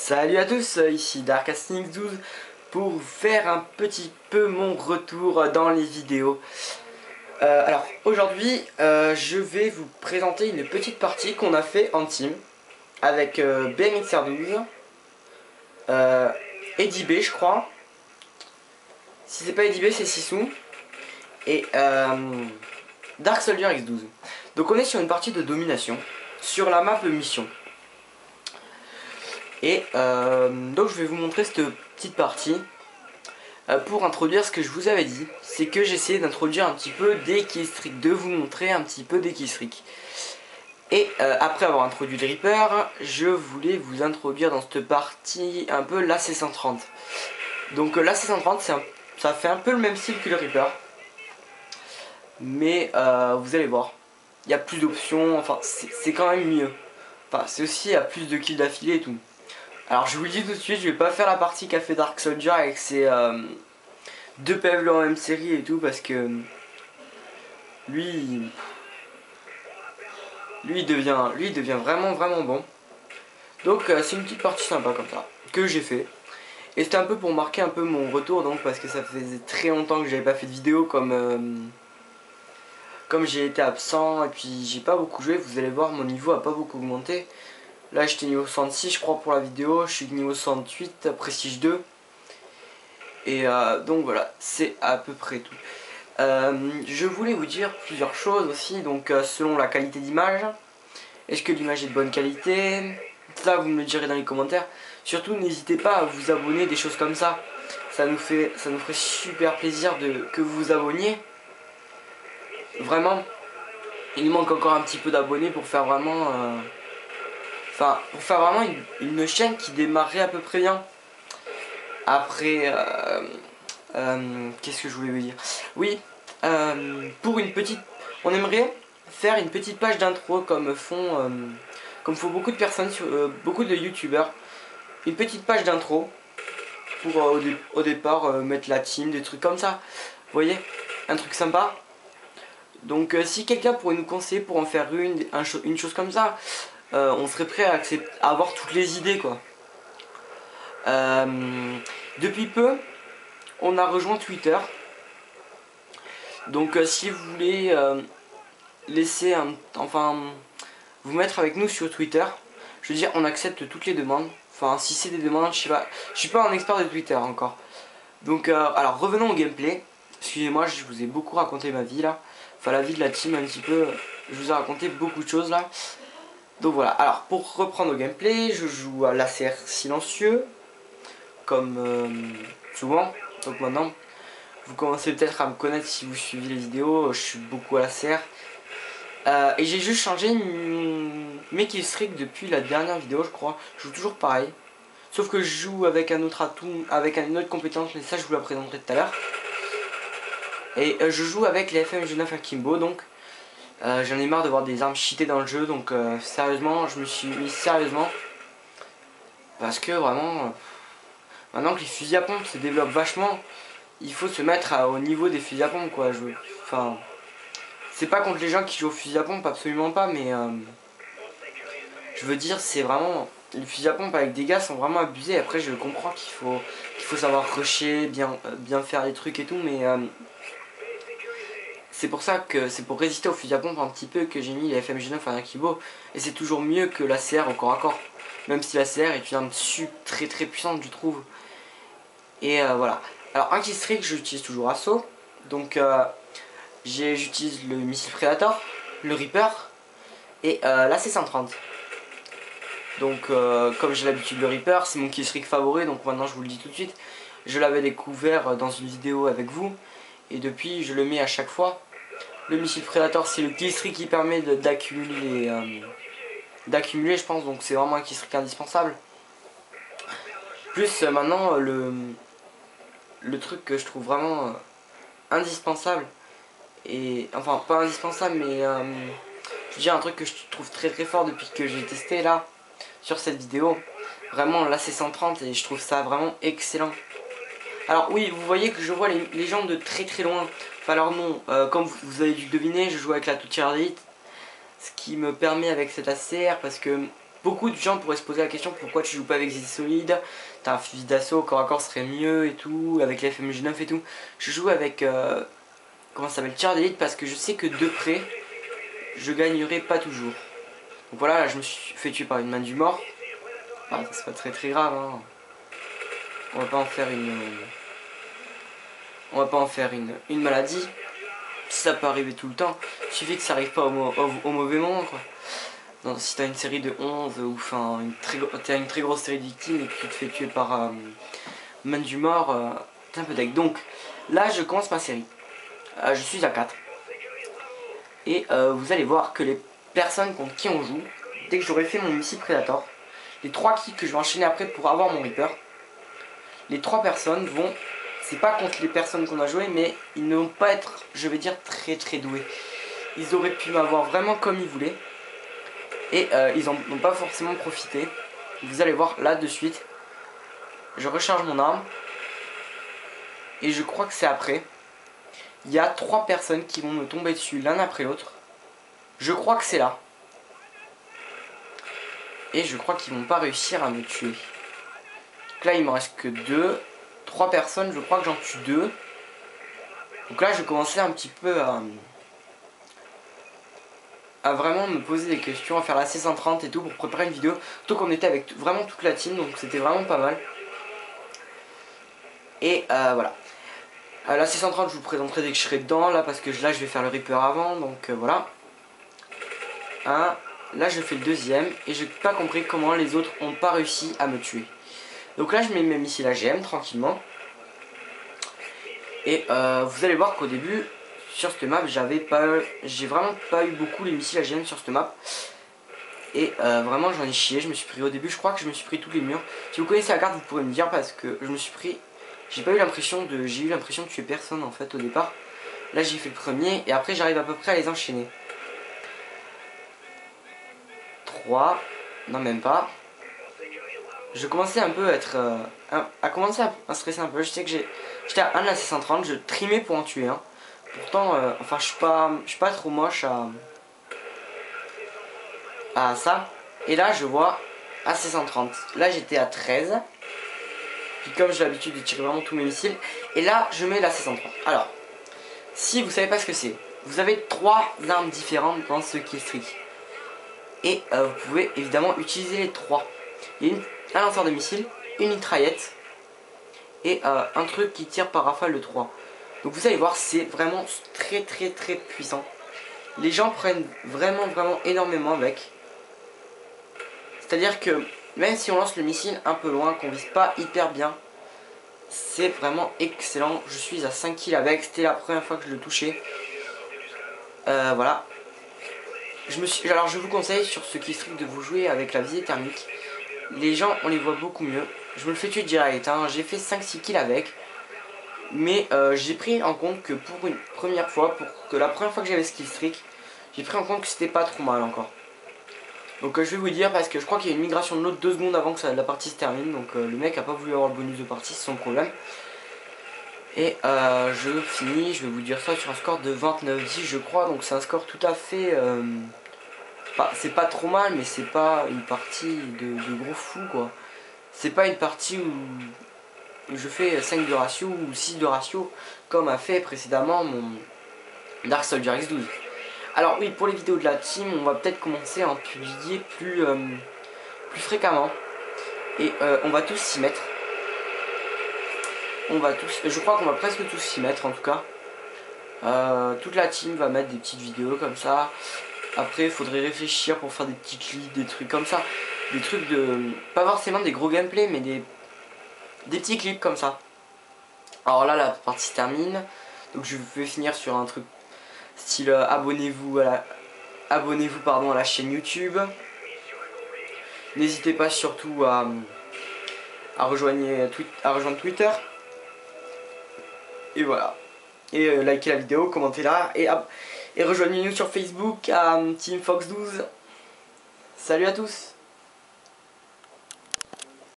Salut à tous, ici Darkastnix12 pour faire un petit peu mon retour dans les vidéos. Alors aujourd'hui je vais vous présenter une petite partie qu'on a fait en team avec BMXR12, Eddie B je crois. Si c'est pas Eddie B c'est Sissou et Dark Soldier X12. Donc on est sur une partie de domination sur la map mission. Et donc je vais vous montrer cette petite partie pour introduire ce que je vous avais dit. C'est que j'essayais d'introduire un petit peu des killstreaks, de vous montrer un petit peu des killstreaks. Et après avoir introduit le Reaper, je voulais vous introduire dans cette partie un peu l'AC130. Donc l'AC130 ça fait un peu le même style que le Reaper. Mais vous allez voir, il y a plus d'options, enfin c'est quand même mieux. Enfin c'est aussi, il y a plus de kills d'affilée et tout. Alors je vous le dis tout de suite, je vais pas faire la partie qu'a fait Dark Soldier avec ses deux PV en même série et tout, parce que lui il devient vraiment bon. Donc c'est une petite partie sympa comme ça que j'ai fait. Et c'était un peu pour marquer un peu mon retour, donc parce que ça faisait très longtemps que j'avais pas fait de vidéo, comme j'ai été absent et puis j'ai pas beaucoup joué. Vous allez voir, mon niveau a pas beaucoup augmenté. Là j'étais niveau 66 je crois pour la vidéo, je suis niveau 68 Prestige 2. Et donc voilà, c'est à peu près tout. Je voulais vous dire plusieurs choses aussi, donc selon la qualité d'image. Est-ce que l'image est de bonne qualité? Ça vous me le direz dans les commentaires. Surtout n'hésitez pas à vous abonner, des choses comme ça. Ça nous ferait super plaisir que vous vous abonniez. Vraiment, il manque encore un petit peu d'abonnés pour faire vraiment... une chaîne qui démarrerait à peu près bien. Après, qu'est-ce que je voulais vous dire? Oui, pour une petite... On aimerait faire une petite page d'intro comme font beaucoup de personnes, beaucoup de youtubeurs. Une petite page d'intro pour au départ mettre la team, des trucs comme ça. Vous voyez? Un truc sympa. Donc si quelqu'un pourrait nous conseiller pour en faire une chose comme ça, on serait prêt à avoir toutes les idées quoi. Depuis peu, on a rejoint Twitter. Donc si vous voulez laisser vous mettre avec nous sur Twitter, je veux dire on accepte toutes les demandes. Enfin si c'est des demandes, je sais pas, je suis pas un expert de Twitter encore. Donc alors revenons au gameplay. Excusez-moi, je vous ai beaucoup raconté ma vie là. Enfin la vie de la team un petit peu. Je vous ai raconté beaucoup de choses là. Donc voilà, alors pour reprendre au gameplay, je joue à l'ACR silencieux. Comme souvent. Donc maintenant, vous commencez peut-être à me connaître si vous suivez les vidéos. Je suis beaucoup à l'ACR. Et j'ai juste changé mes killstreaks depuis la dernière vidéo je crois. Je joue toujours pareil. Sauf que je joue avec un autre atout, avec une autre compétence, mais ça je vous la présenterai tout à l'heure. Et je joue avec les FMG9 Akimbo, donc j'en ai marre de voir des armes cheatées dans le jeu, donc sérieusement, je me suis mis sérieusement. Parce que vraiment, maintenant que les fusils à pompe se développent vachement, il faut se mettre au niveau des fusils à pompe quoi. Enfin, c'est pas contre les gens qui jouent au fusil à pompe, absolument pas, mais je veux dire, c'est vraiment... Les fusils à pompe avec des gars sont vraiment abusés. Après je comprends qu'il faut savoir rusher, bien faire les trucs et tout, mais c'est pour ça que c'est pour résister aux fusils à pompe un petit peu que j'ai mis les FMG9 à Akimbo. Et c'est toujours mieux que la CR au corps à corps. Même si la CR est une arme très puissante je trouve. Et voilà. Alors un killstreak j'utilise toujours Assaut. Donc j'utilise le missile Predator, le Reaper et l'AC130. Donc comme j'ai l'habitude le Reaper, c'est mon killstreak favori, donc maintenant je vous le dis tout de suite. Je l'avais découvert dans une vidéo avec vous et depuis je le mets à chaque fois. Le missile Predator c'est le killstreak qui permet d'accumuler je pense, donc c'est vraiment un killstreak indispensable. Plus maintenant le truc que je trouve vraiment indispensable, et enfin pas indispensable mais je veux dire un truc que je trouve très fort depuis que j'ai testé là sur cette vidéo, vraiment là c'est 130 et je trouve ça vraiment excellent. Alors oui, vous voyez que je vois les gens de très loin. Enfin alors non, comme vous avez dû deviner, je joue avec la toute tireur d'élite, ce qui me permet avec cette ACR, parce que beaucoup de gens pourraient se poser la question pourquoi tu joues pas avec Zizi Solide, t'as un fusil d'assaut, corps à corps serait mieux et tout, avec la FMG9 et tout. Je joue avec, comment ça s'appelle, tir d'élite parce que je sais que de près, je gagnerai pas toujours. Donc voilà, là, je me suis fait tuer par une main du mort. Ah, c'est pas très grave, hein. On va pas en faire une maladie. Ça peut arriver tout le temps. Il suffit que ça arrive pas au mauvais moment, quoi. Non, si t'as une série de 11 ou enfin t'as une très grosse série de victimes et que tu te fais tuer par main du mort, t'es un peu deck. Donc là je commence ma série. Je suis à 4. Et vous allez voir que les personnes contre qui on joue, dès que j'aurai fait mon missile Predator, les 3 kills que je vais enchaîner après pour avoir mon Reaper, les 3 personnes vont, c'est pas contre les personnes qu'on a joué, mais ils ne vont pas être, je vais dire, très doués. Ils auraient pu m'avoir vraiment comme ils voulaient. Et ils en ont pas forcément profité. Vous allez voir là de suite. Je recharge mon arme. Et je crois que c'est après. Il y a 3 personnes qui vont me tomber dessus l'un après l'autre. Je crois que c'est là. Et je crois qu'ils vont pas réussir à me tuer. Donc là il me reste que 2. 3 personnes, je crois que j'en tue 2. Donc là je vais commencer un petit peu à vraiment me poser des questions, à faire la C130 et tout pour préparer une vidéo. Surtout qu'on était avec vraiment toute la team, donc c'était vraiment pas mal. Et voilà. La C130 je vous présenterai dès que je serai dedans, là parce que là je vais faire le Reaper avant, donc voilà. Là je fais le deuxième et j'ai pas compris comment les autres ont pas réussi à me tuer. Donc là je mets mes missiles AGM tranquillement. Et vous allez voir qu'au début, sur cette map, j'ai vraiment pas eu beaucoup les missiles AGM sur cette map. Et vraiment j'en ai chié, je me suis pris au début, je crois que je me suis pris tous les murs. Si vous connaissez la carte, vous pourrez me dire parce que je me suis pris, j'ai eu l'impression de tuer personne en fait au départ. Là j'ai fait le premier et après j'arrive à peu près à les enchaîner. 3, non même pas. Je commençais un peu à être, à stresser un peu, je sais que j'étais à 1 de la C130, je trimais pour en tuer un. Pourtant, enfin je suis pas trop moche à ça. Et là je vois à C130. Là j'étais à 13. Puis comme j'ai l'habitude de tirer vraiment tous mes missiles. Et là je mets la C130. Alors, si vous savez pas ce que c'est, vous avez 3 armes différentes dans ce Kill Streak. Et vous pouvez évidemment utiliser les 3. Il y a un lanceur de missiles, une mitraillette et un truc qui tire par rafale de 3. Donc vous allez voir, c'est vraiment très puissant. Les gens prennent vraiment énormément avec. C'est-à-dire que même si on lance le missile un peu loin, qu'on vise pas hyper bien, c'est vraiment excellent. Je suis à 5 kills avec, c'était la première fois que je le touchais. Voilà. Alors je vous conseille sur ce Kill Streak de vous jouer avec la visée thermique. Les gens on les voit beaucoup mieux. Je me le fais tuer direct, hein. J'ai fait 5-6 kills avec. Mais j'ai pris en compte que pour une première fois, la première fois que j'avais ce Kill Streak, j'ai pris en compte que c'était pas trop mal encore. Donc je vais vous dire parce que je crois qu'il y a une migration de note 2 secondes avant que la partie se termine. Donc le mec a pas voulu avoir le bonus de partie, c'est son problème. Et je finis, je vais vous dire ça sur un score de 29-10 je crois. Donc c'est un score tout à fait... c'est pas trop mal, mais c'est pas une partie de gros fou quoi. C'est pas une partie où je fais 5 de ratio ou 6 de ratio comme a fait précédemment mon Dark Soldier X12. Alors oui, pour les vidéos de la team, on va peut-être commencer à en publier plus fréquemment. Et on va tous s'y mettre. Je crois qu'on va presque tous s'y mettre en tout cas. Toute la team va mettre des petites vidéos comme ça. Après il faudrait réfléchir pour faire des petits clips, des trucs comme ça. Des trucs pas forcément des gros gameplays, mais des petits clips comme ça. Alors là la partie se termine. Donc je vais finir sur un truc style abonnez-vous à la chaîne YouTube. N'hésitez pas surtout à rejoindre Twitter. Et voilà. Et likez la vidéo, commentez-la. Et rejoignez-nous sur Facebook à Team Fox 12. Salut à tous.